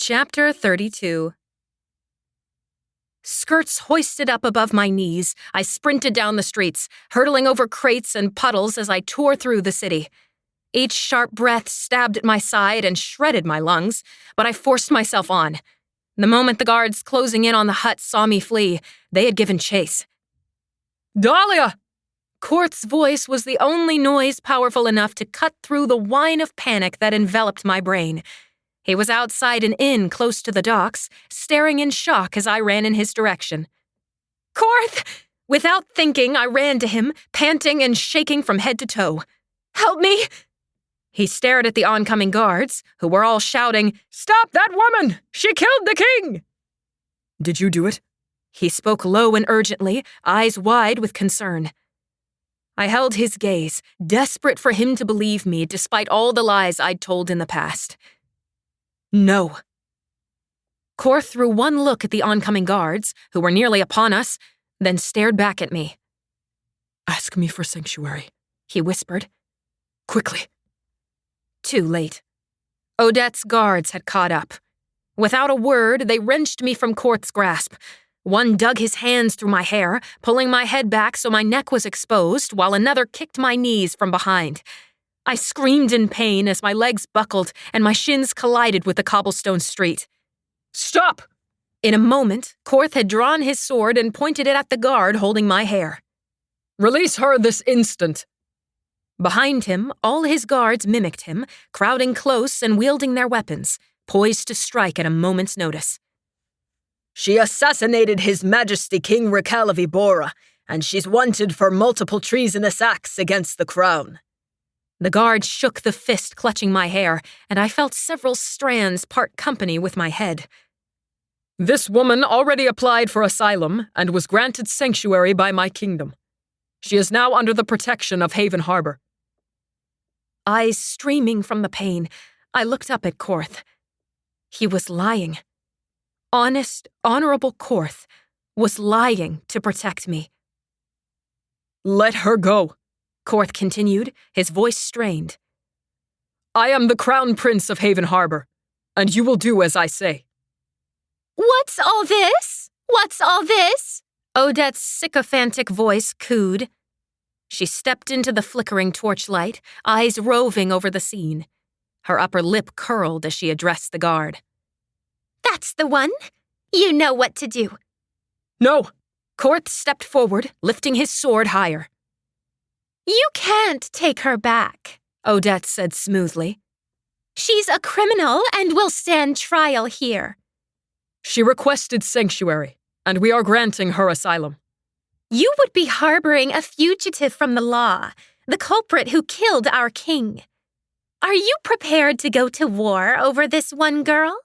Chapter 32. Skirts hoisted up above my knees, I sprinted down the streets, hurtling over crates and puddles as I tore through the city. Each sharp breath stabbed at my side and shredded my lungs, but I forced myself on. The moment the guards closing in on the hut saw me flee, they had given chase. "Dahlia!" Korth's voice was the only noise powerful enough to cut through the whine of panic that enveloped my brain. He was outside an inn close to the docks, staring in shock as I ran in his direction. "Korth!" Without thinking, I ran to him, panting and shaking from head to toe. "Help me!" He stared at the oncoming guards, who were all shouting, "Stop that woman! She killed the king!" "Did you do it?" He spoke low and urgently, eyes wide with concern. I held his gaze, desperate for him to believe me despite all the lies I'd told in the past. "No." Korth threw one look at the oncoming guards, who were nearly upon us, then stared back at me. "Ask me for sanctuary," he whispered. "Quickly." Too late. Odette's guards had caught up. Without a word, they wrenched me from Korth's grasp. One dug his hands through my hair, pulling my head back so my neck was exposed, while another kicked my knees from behind. I screamed in pain as my legs buckled and my shins collided with the cobblestone street. "Stop!" In a moment, Korth had drawn his sword and pointed it at the guard holding my hair. "Release her this instant!" Behind him, all his guards mimicked him, crowding close and wielding their weapons, poised to strike at a moment's notice. "She assassinated His Majesty King Retelling of Ibora, and she's wanted for multiple treasonous acts against the crown." The guard shook the fist clutching my hair, and I felt several strands part company with my head. "This woman already applied for asylum and was granted sanctuary by my kingdom. She is now under the protection of Haven Harbor." Eyes streaming from the pain, I looked up at Korth. He was lying. Honest, honorable Korth was lying to protect me. "Let her go," Korth continued, his voice strained. "I am the crown prince of Haven Harbor, and you will do as I say." "What's all this? What's all this?" Odette's sycophantic voice cooed. She stepped into the flickering torchlight, eyes roving over the scene. Her upper lip curled as she addressed the guard. "That's the one. You know what to do." "No!" Korth stepped forward, lifting his sword higher. "You can't take her back," Odette said smoothly. "She's a criminal and will stand trial here." "She requested sanctuary, and we are granting her asylum." "You would be harboring a fugitive from the law, the culprit who killed our king. Are you prepared to go to war over this one girl?"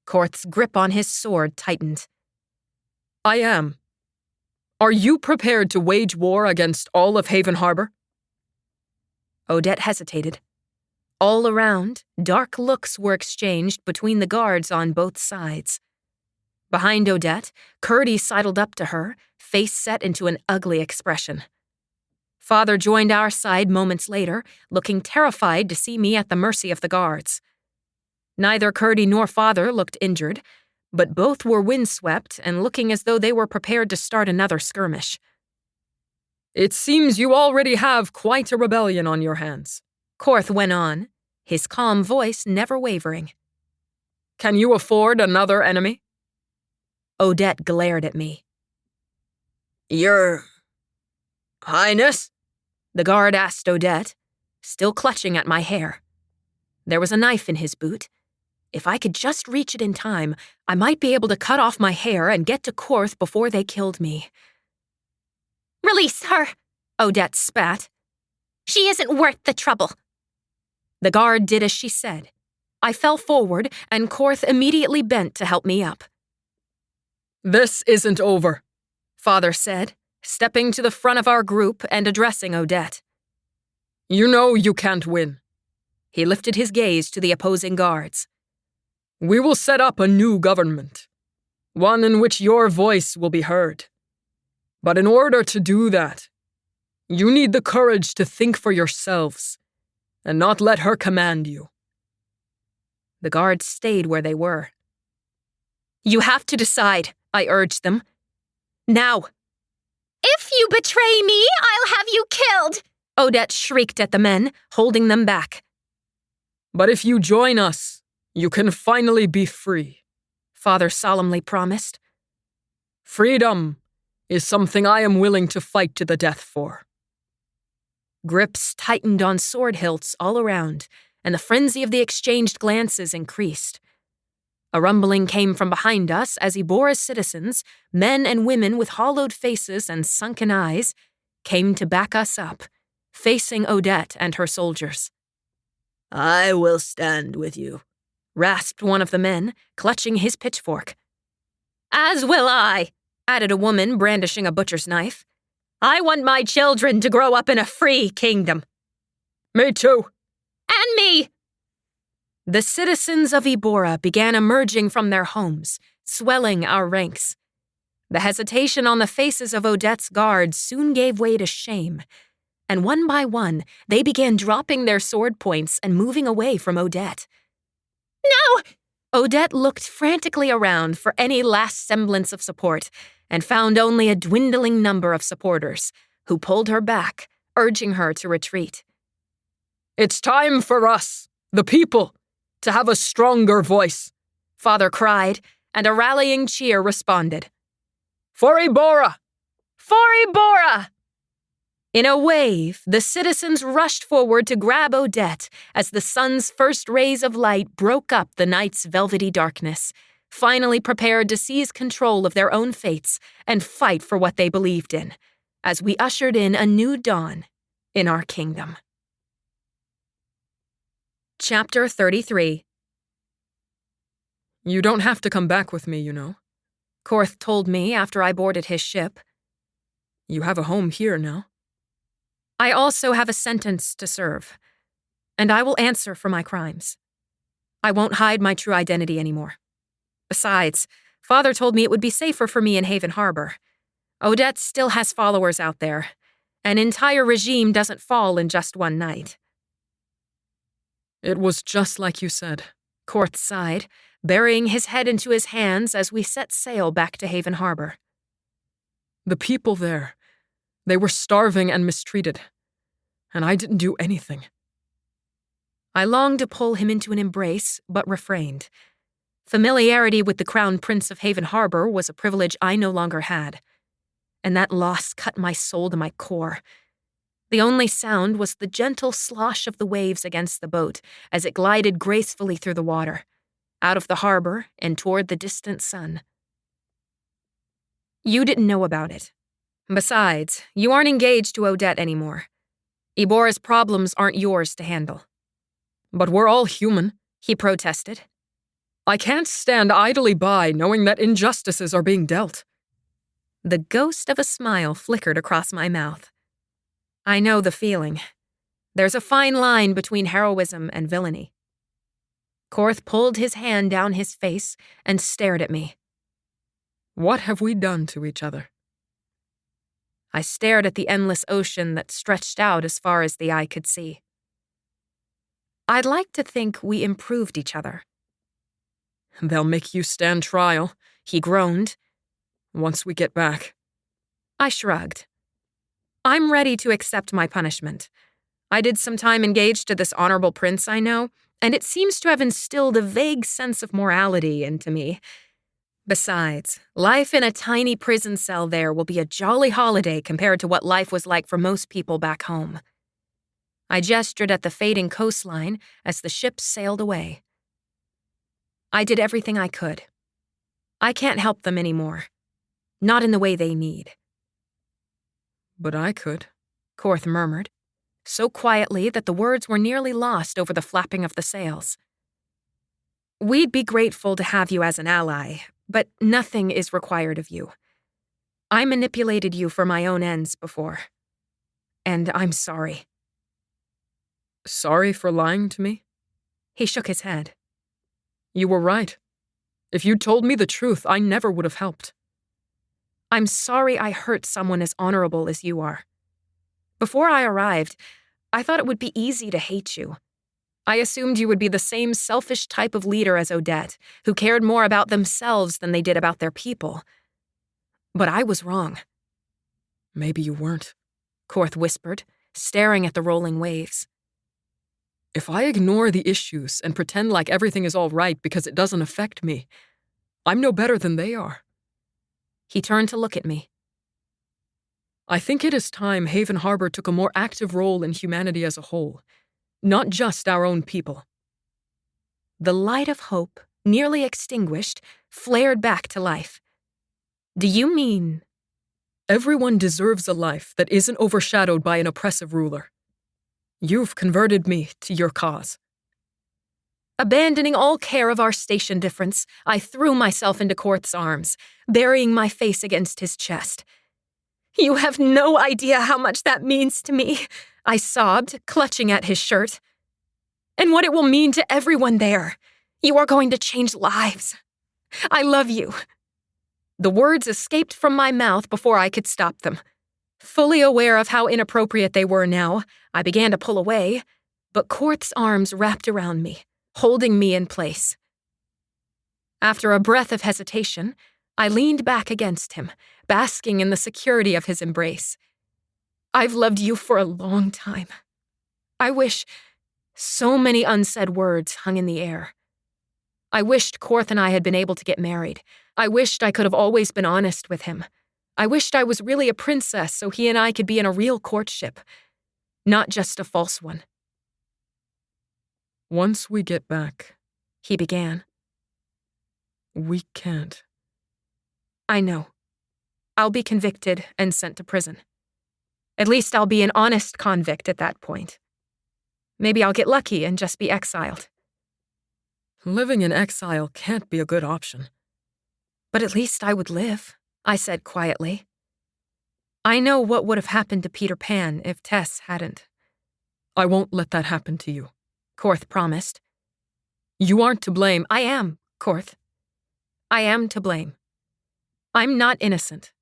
Korth's grip on his sword tightened. "I am. Are you prepared to wage war against all of Haven Harbor?" Odette hesitated. All around, dark looks were exchanged between the guards on both sides. Behind Odette, Kurdy sidled up to her, face set into an ugly expression. Father joined our side moments later, looking terrified to see me at the mercy of the guards. Neither Kurdy nor Father looked injured, but both were windswept and looking as though they were prepared to start another skirmish. "It seems you already have quite a rebellion on your hands," Korth went on, his calm voice never wavering. "Can you afford another enemy?" Odette glared at me. "Your Highness?" the guard asked Odette, still clutching at my hair. There was a knife in his boot. If I could just reach it in time, I might be able to cut off my hair and get to Korth before they killed me. "Release her," Odette spat. "She isn't worth the trouble." The guard did as she said. I fell forward, and Korth immediately bent to help me up. "This isn't over," Father said, stepping to the front of our group and addressing Odette. "You know you can't win." He lifted his gaze to the opposing guards. "We will set up a new government, one in which your voice will be heard. But in order to do that, you need the courage to think for yourselves and not let her command you." The guards stayed where they were. "You have to decide," I urged them. "Now." "If you betray me, I'll have you killed!" Odette shrieked at the men, holding them back. "But if you join us, you can finally be free," Father solemnly promised. "Freedom is something I am willing to fight to the death for." Grips tightened on sword hilts all around, and the frenzy of the exchanged glances increased. A rumbling came from behind us as Ibora's citizens, men and women with hollowed faces and sunken eyes, came to back us up, facing Odette and her soldiers. "I will stand with you," rasped one of the men, clutching his pitchfork. "As will I," added a woman brandishing a butcher's knife. "I want my children to grow up in a free kingdom." "Me too." "And me." The citizens of Ibora began emerging from their homes, swelling our ranks. The hesitation on the faces of Odette's guards soon gave way to shame, and one by one, they began dropping their sword points and moving away from Odette. "No!" Odette looked frantically around for any last semblance of support and found only a dwindling number of supporters, who pulled her back, urging her to retreat. "It's time for us, the people, to have a stronger voice," Father cried, and a rallying cheer responded. "For Ibora! For Ibora!" In a wave, the citizens rushed forward to grab Odette as the sun's first rays of light broke up the night's velvety darkness, finally prepared to seize control of their own fates and fight for what they believed in, as we ushered in a new dawn in our kingdom. Chapter 33. "You don't have to come back with me, you know," Korth told me after I boarded his ship. "You have a home here now." "I also have a sentence to serve, and I will answer for my crimes. I won't hide my true identity anymore. Besides, Father told me it would be safer for me in Haven Harbor. Odette still has followers out there. An entire regime doesn't fall in just one night." "It was just like you said," Korth sighed, burying his head into his hands as we set sail back to Haven Harbor. "The people there, they were starving and mistreated, and I didn't do anything." I longed to pull him into an embrace, but refrained. Familiarity with the Crown Prince of Haven Harbor was a privilege I no longer had, and that loss cut my soul to my core. The only sound was the gentle slosh of the waves against the boat as it glided gracefully through the water, out of the harbor and toward the distant sun. "You didn't know about it. Besides, you aren't engaged to Odette anymore. Ibora's problems aren't yours to handle." "But we're all human," he protested. "I can't stand idly by knowing that injustices are being dealt." The ghost of a smile flickered across my mouth. I know the feeling. There's a fine line between heroism and villainy. Korth pulled his hand down his face and stared at me. "What have we done to each other?" I stared at the endless ocean that stretched out as far as the eye could see. I'd like to think we improved each other. "They'll make you stand trial," he groaned. "once we get back." I shrugged. I'm ready to accept my punishment. I did some time engaged to this honorable prince I know, and it seems to have instilled a vague sense of morality into me. Besides, life in a tiny prison cell there will be a jolly holiday compared to what life was like for most people back home. I gestured at the fading coastline as the ship sailed away. I did everything I could. I can't help them anymore. Not in the way they need. "But I could," Korth murmured, so quietly that the words were nearly lost over the flapping of the sails. "We'd be grateful to have you as an ally, but nothing is required of you. I manipulated you for my own ends before. And I'm sorry." "Sorry for lying to me?" He shook his head. "You were right. If you'd told me the truth, I never would have helped." "I'm sorry I hurt someone as honorable as you are. Before I arrived, I thought it would be easy to hate you. I assumed you would be the same selfish type of leader as Odette, who cared more about themselves than they did about their people. But I was wrong. Maybe you weren't, Korth whispered, staring at the rolling waves. If I ignore the issues and pretend like everything is all right because it doesn't affect me, I'm no better than they are. He turned to look at me. I think it is time Haven Harbor took a more active role in humanity as a whole, not just our own people. The light of hope, nearly extinguished, flared back to life. Do you mean? Everyone deserves a life that isn't overshadowed by an oppressive ruler. You've converted me to your cause. Abandoning all care of our station difference, I threw myself into Korth's arms, burying my face against his chest. You have no idea how much that means to me, I sobbed, clutching at his shirt. And what it will mean to everyone there. You are going to change lives. I love you. The words escaped from my mouth before I could stop them. Fully aware of how inappropriate they were now, I began to pull away, but Korth's arms wrapped around me, holding me in place. After a breath of hesitation, I leaned back against him, basking in the security of his embrace. I've loved you for a long time. I wish so many unsaid words hung in the air. I wished Korth and I had been able to get married. I wished I could have always been honest with him. I wished I was really a princess so he and I could be in a real courtship, not just a false one. Once we get back, he began. We can't. I know. I'll be convicted and sent to prison. At least I'll be an honest convict at that point. Maybe I'll get lucky and just be exiled. Living in exile can't be a good option. But at least I would live, I said quietly. I know what would have happened to Peter Pan if Tess hadn't. I won't let that happen to you, Korth promised. You aren't to blame. I am, Korth. I am to blame. I'm not innocent.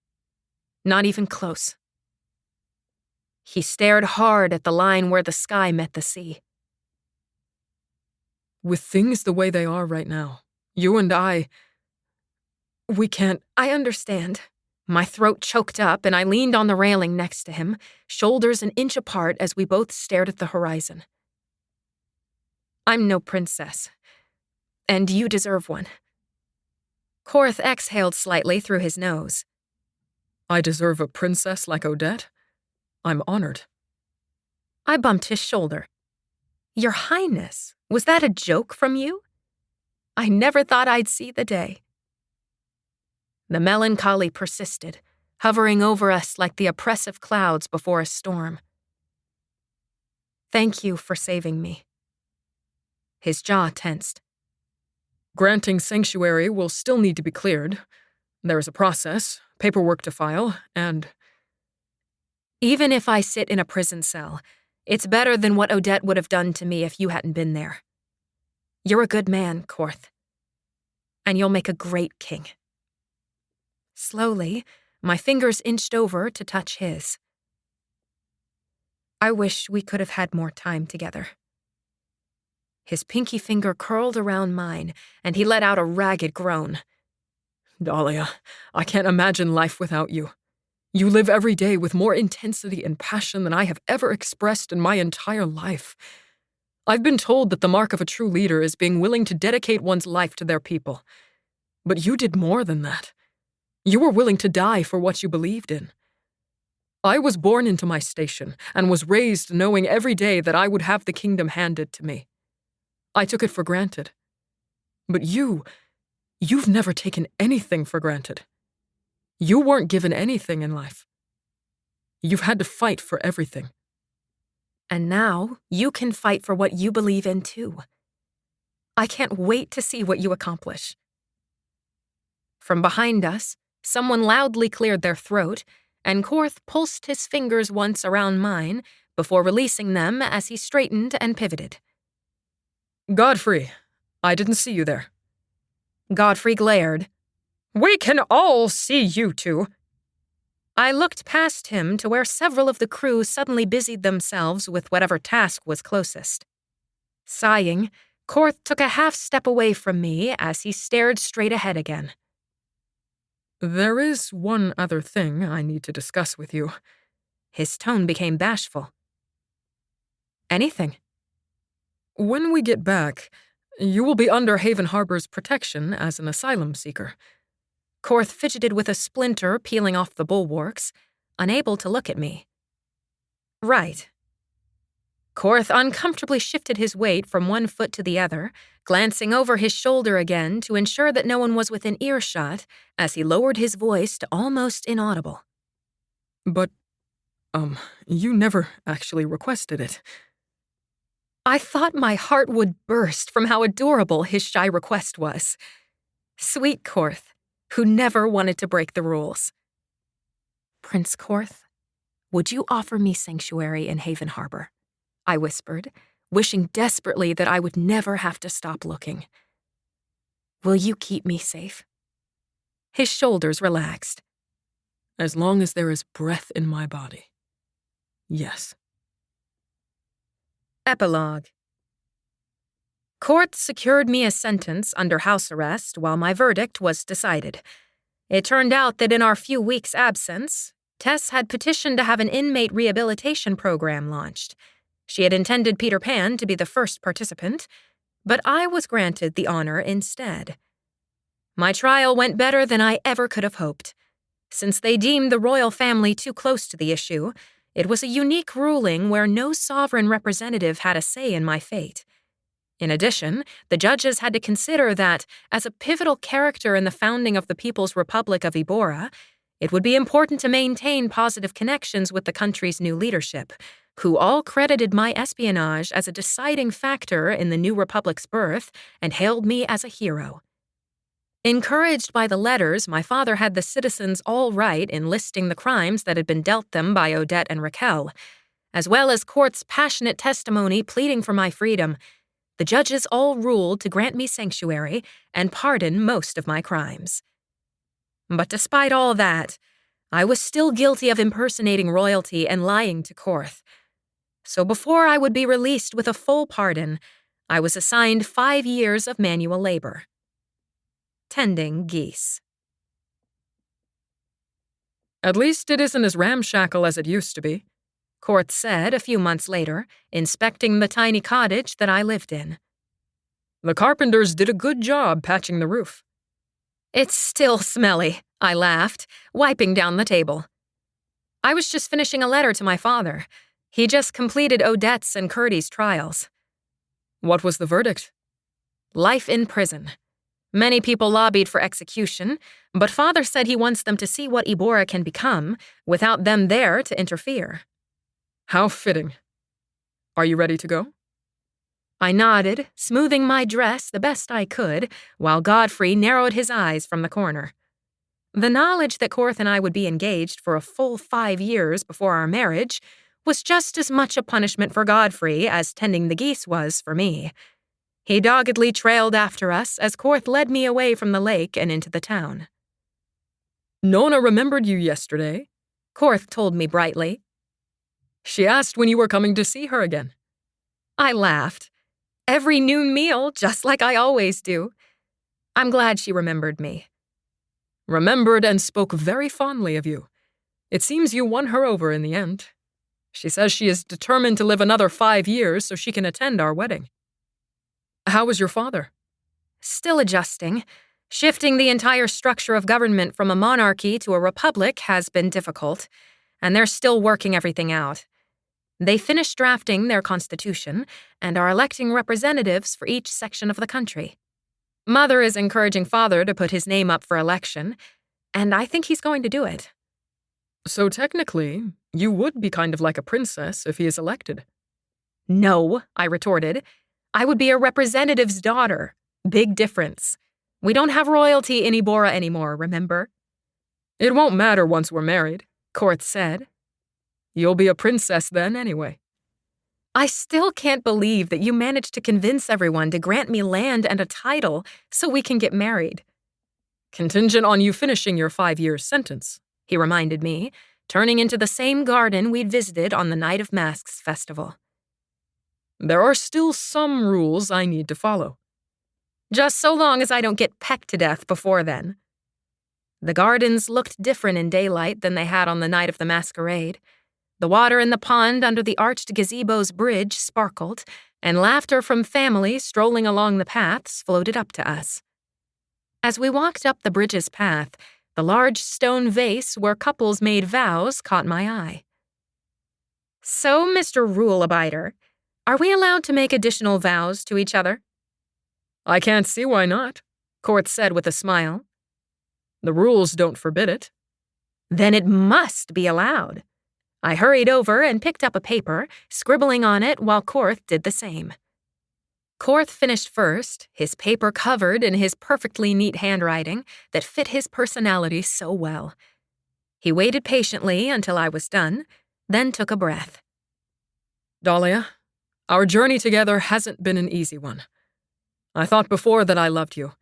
Not even close. He stared hard at the line where the sky met the sea. With things the way they are right now, you and we can't. I understand. My throat choked up and I leaned on the railing next to him, shoulders an inch apart as we both stared at the horizon. I'm no princess. And you deserve one. Korth exhaled slightly through his nose. I deserve a princess like Odette? I'm honored. I bumped his shoulder. Your Highness, was that a joke from you? I never thought I'd see the day. The melancholy persisted, hovering over us like the oppressive clouds before a storm. Thank you for saving me. His jaw tensed. Granting sanctuary will still need to be cleared. There is a process, paperwork to file, and... Even if I sit in a prison cell, it's better than what Odette would have done to me if you hadn't been there. You're a good man, Korth. And you'll make a great king. Slowly, my fingers inched over to touch his. I wish we could have had more time together. His pinky finger curled around mine, and he let out a ragged groan. Dahlia, I can't imagine life without you. You live every day with more intensity and passion than I have ever expressed in my entire life. I've been told that the mark of a true leader is being willing to dedicate one's life to their people. But you did more than that. You were willing to die for what you believed in. I was born into my station and was raised knowing every day that I would have the kingdom handed to me. I took it for granted. But you've never taken anything for granted. You weren't given anything in life. You've had to fight for everything. And now you can fight for what you believe in too. I can't wait to see what you accomplish. From behind us, someone loudly cleared their throat, and Korth pulsed his fingers once around mine before releasing them as he straightened and pivoted. Godfrey, I didn't see you there. Godfrey glared. We can all see you two. I looked past him to where several of the crew suddenly busied themselves with whatever task was closest. Sighing, Korth took a half step away from me as he stared straight ahead again. There is one other thing I need to discuss with you. His tone became bashful. Anything. When we get back, you will be under Haven Harbor's protection as an asylum seeker. Korth fidgeted with a splinter peeling off the bulwarks, unable to look at me. Right. Korth uncomfortably shifted his weight from one foot to the other, glancing over his shoulder again to ensure that no one was within earshot as he lowered his voice to almost inaudible. But, you never actually requested it. I thought my heart would burst from how adorable his shy request was. Sweet Korth, who never wanted to break the rules. Prince Korth, would you offer me sanctuary in Haven Harbor? I whispered, wishing desperately that I would never have to stop looking. Will you keep me safe? His shoulders relaxed. As long as there is breath in my body. Yes. Epilogue. Korth secured me a sentence under house arrest while my verdict was decided. It turned out that in our few weeks' absence, Tess had petitioned to have an inmate rehabilitation program launched. She had intended Peter Pan to be the first participant, but I was granted the honor instead. My trial went better than I ever could have hoped. Since they deemed the royal family too close to the issue, it was a unique ruling where no sovereign representative had a say in my fate. In addition, the judges had to consider that, as a pivotal character in the founding of the People's Republic of Ibora, it would be important to maintain positive connections with the country's new leadership, who all credited my espionage as a deciding factor in the new republic's birth and hailed me as a hero. Encouraged by the letters my father had the citizens all write in listing the crimes that had been dealt them by Odette and Raquel, as well as Korth's passionate testimony pleading for my freedom, the judges all ruled to grant me sanctuary and pardon most of my crimes. But despite all that, I was still guilty of impersonating royalty and lying to Korth. So before I would be released with a full pardon, I was assigned 5 years of manual labor. Tending geese. At least it isn't as ramshackle as it used to be, Korth said a few months later, inspecting the tiny cottage that I lived in. The carpenters did a good job patching the roof. It's still smelly, I laughed, wiping down the table. I was just finishing a letter to my father. He just completed Odette's and Curdy's trials. What was the verdict? Life in prison. Many people lobbied for execution, but Father said he wants them to see what Ibora can become without them there to interfere. How fitting. Are you ready to go? I nodded, smoothing my dress the best I could, while Godfrey narrowed his eyes from the corner. The knowledge that Korth and I would be engaged for a full 5 years before our marriage was just as much a punishment for Godfrey as tending the geese was for me. He doggedly trailed after us as Korth led me away from the lake and into the town. Nona remembered you yesterday, Korth told me brightly. She asked when you were coming to see her again. I laughed. Every noon meal, just like I always do. I'm glad she remembered me. Remembered and spoke very fondly of you. It seems you won her over in the end. She says she is determined to live another 5 years so she can attend our wedding. How was your father? Still adjusting. Shifting the entire structure of government from a monarchy to a republic has been difficult, and they're still working everything out. They finished drafting their constitution and are electing representatives for each section of the country. Mother is encouraging Father to put his name up for election, and I think he's going to do it. So technically, you would be kind of like a princess if he is elected. No, I retorted. I would be a representative's daughter. Big difference. We don't have royalty in Ibora anymore, remember? It won't matter once we're married, Korth said. You'll be a princess then anyway. I still can't believe that you managed to convince everyone to grant me land and a title so we can get married. Contingent on you finishing your 5-year sentence, he reminded me, turning into the same garden we'd visited on the Night of Masks festival. There are still some rules I need to follow. Just so long as I don't get pecked to death before then. The gardens looked different in daylight than they had on the night of the masquerade. The water in the pond under the arched gazebo's bridge sparkled, and laughter from families strolling along the paths floated up to us. As we walked up the bridge's path, the large stone vase where couples made vows caught my eye. So, Mr. Rule-Abider, are we allowed to make additional vows to each other? I can't see why not, Korth said with a smile. The rules don't forbid it. Then it must be allowed. I hurried over and picked up a paper, scribbling on it while Korth did the same. Korth finished first, his paper covered in his perfectly neat handwriting that fit his personality so well. He waited patiently until I was done, then took a breath. Dahlia, our journey together hasn't been an easy one. I thought before that I loved you,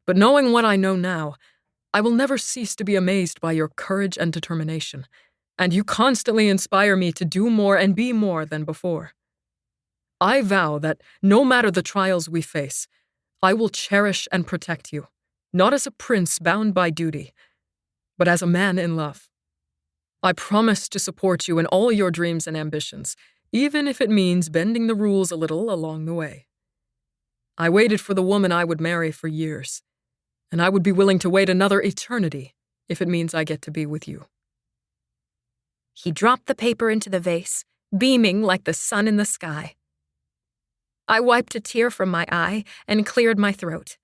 but knowing what I know now, I will never cease to be amazed by your courage and determination, and you constantly inspire me to do more and be more than before. I vow that no matter the trials we face, I will cherish and protect you, not as a prince bound by duty, but as a man in love. I promise to support you in all your dreams and ambitions, even if it means bending the rules a little along the way. I waited for the woman I would marry for years, and I would be willing to wait another eternity if it means I get to be with you. He dropped the paper into the vase, beaming like the sun in the sky. I wiped a tear from my eye and cleared my throat.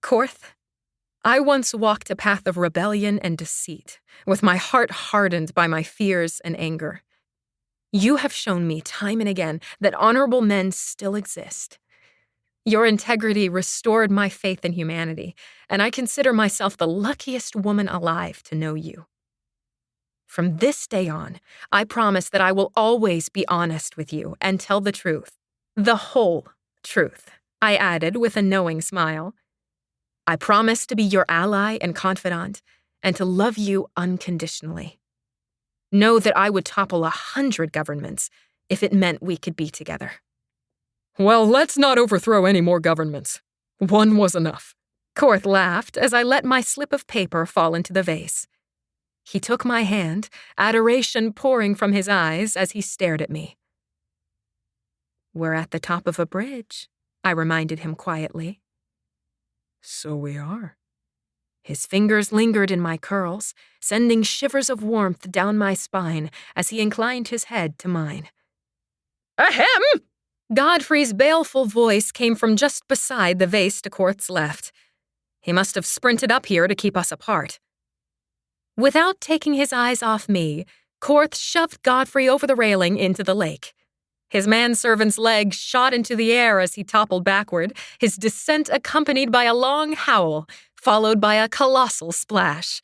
Korth, I once walked a path of rebellion and deceit, with my heart hardened by my fears and anger. You have shown me time and again that honorable men still exist. Your integrity restored my faith in humanity, and I consider myself the luckiest woman alive to know you. From this day on, I promise that I will always be honest with you and tell the truth. The whole truth, I added with a knowing smile. I promise to be your ally and confidant, and to love you unconditionally. Know that I would topple 100 governments if it meant we could be together. Well, let's not overthrow any more governments. One was enough. Korth laughed as I let my slip of paper fall into the vase. He took my hand, adoration pouring from his eyes as he stared at me. We're at the top of a bridge, I reminded him quietly. So we are. His fingers lingered in my curls, sending shivers of warmth down my spine as he inclined his head to mine. Ahem! Godfrey's baleful voice came from just beside the vase to Korth's left. He must have sprinted up here to keep us apart. Without taking his eyes off me, Korth shoved Godfrey over the railing into the lake. His manservant's leg shot into the air as he toppled backward, his descent accompanied by a long howl, followed by a colossal splash.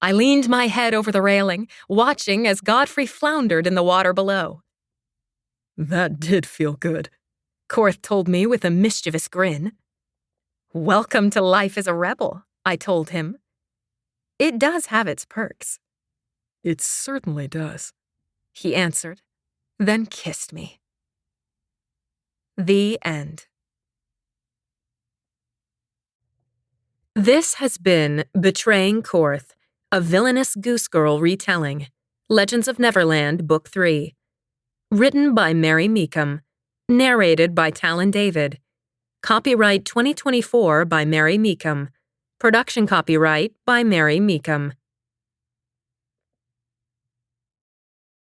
I leaned my head over the railing, watching as Godfrey floundered in the water below. That did feel good, Korth told me with a mischievous grin. Welcome to life as a rebel, I told him. It does have its perks. It certainly does, he answered, then kissed me. The end. This has been Betraying Korth, a Villainous Goose Girl retelling, Legends of Neverland, Book 3. Written by Mary Mecham. Narrated by Talon David. Copyright 2024 by Mary Mecham. Production copyright by Mary Mecham.